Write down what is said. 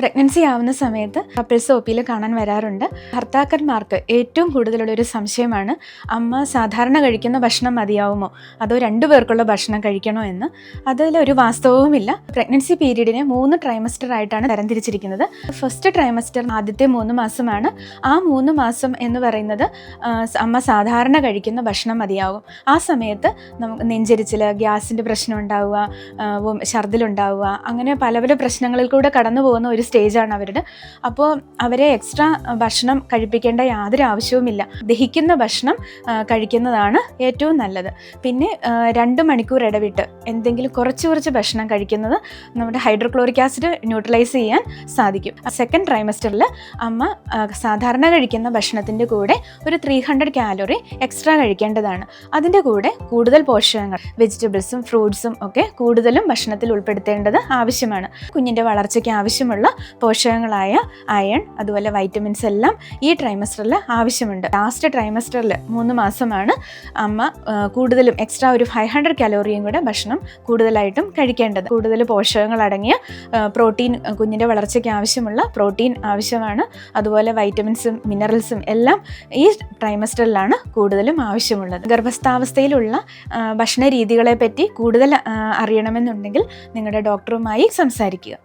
Pregnancy ആവുന്ന സമയത്ത് couples O പിയിൽ കാണാൻ വരാറുണ്ട്. ഭർത്താക്കന്മാർക്ക് ഏറ്റവും കൂടുതലുള്ളൊരു സംശയമാണ്, അമ്മ സാധാരണ കഴിക്കുന്ന ഭക്ഷണം മതിയാവുമോ അതോ രണ്ടുപേർക്കുള്ള ഭക്ഷണം കഴിക്കണോ എന്ന്. അതിലൊരു വാസ്തവവുമില്ല. പ്രഗ്നൻസി പീരീഡിനെ 3 ട്രൈമസ്റ്റർ ആയിട്ടാണ് തരംതിരിച്ചിരിക്കുന്നത്. ഫസ്റ്റ് ട്രൈമസ്റ്റർ ആദ്യത്തെ 3 മാസമാണ്. ആ 3 മാസം എന്ന് പറയുന്നത് അമ്മ സാധാരണ കഴിക്കുന്ന ഭക്ഷണം മതിയാവും. ആ സമയത്ത് നമുക്ക് നെഞ്ചരിച്ചിൽ, ഗ്യാസിൻ്റെ പ്രശ്നം ഉണ്ടാവുക, ഛർദിലുണ്ടാവുക, അങ്ങനെ പല പല പ്രശ്നങ്ങളിൽ കൂടെ കടന്നു പോകുന്ന ഒരു സ്റ്റേജാണ് അവരുടെ. അപ്പോൾ അവരെ എക്സ്ട്രാ ഭക്ഷണം കഴിപ്പിക്കേണ്ട യാതൊരു ആവശ്യവുമില്ല. ദഹിക്കുന്ന ഭക്ഷണം കഴിക്കുന്നതാണ് ഏറ്റവും നല്ലത്. പിന്നെ 2 മണിക്കൂർ ഇടവിട്ട് എന്തെങ്കിലും കുറച്ച് ഭക്ഷണം കഴിക്കുന്നത് നമ്മുടെ ഹൈഡ്രോക്ലോറിക് ആസിഡ് ന്യൂട്രലൈസ് ചെയ്യാൻ സാധിക്കും. സെക്കൻഡ് ട്രൈമസ്റ്ററിൽ അമ്മ സാധാരണ കഴിക്കുന്ന ഭക്ഷണത്തിൻ്റെ കൂടെ ഒരു 300 കാലറി എക്സ്ട്രാ കഴിക്കേണ്ടതാണ്. അതിൻ്റെ കൂടെ കൂടുതൽ പോഷകങ്ങൾ, വെജിറ്റബിൾസും ഫ്രൂട്ട്സും ഒക്കെ കൂടുതലും ഭക്ഷണത്തിൽ ഉൾപ്പെടുത്തേണ്ടത് ആവശ്യമാണ്. കുഞ്ഞിൻ്റെ വളർച്ചയ്ക്ക് ആവശ്യമുള്ള പോഷകങ്ങളായ അയൺ, അതുപോലെ വൈറ്റമിൻസ് എല്ലാം ഈ ട്രൈമസ്റ്ററിൽ ആവശ്യമുണ്ട്. ലാസ്റ്റ് ട്രൈമസ്റ്ററിൽ 3 മാസമാണ് അമ്മ കൂടുതലും എക്സ്ട്രാ ഒരു 500 കാലോറിയും കൂടെ ഭക്ഷണം കൂടുതലായിട്ടും കഴിക്കേണ്ടത്. കൂടുതൽ പോഷകങ്ങൾ അടങ്ങിയ പ്രോട്ടീൻ, കുഞ്ഞിൻ്റെ വളർച്ചയ്ക്ക് ആവശ്യമുള്ള പ്രോട്ടീൻ ആവശ്യമാണ്. അതുപോലെ വൈറ്റമിൻസും മിനറൽസും എല്ലാം ഈ ട്രൈമസ്റ്ററിലാണ് കൂടുതലും ആവശ്യമുള്ളത്. ഗർഭസ്ഥാവസ്ഥയിലുള്ള ഭക്ഷണ രീതികളെ പറ്റി കൂടുതൽ അറിയണമെന്നുണ്ടെങ്കിൽ നിങ്ങളുടെ ഡോക്ടറുമായി സംസാരിക്കുക.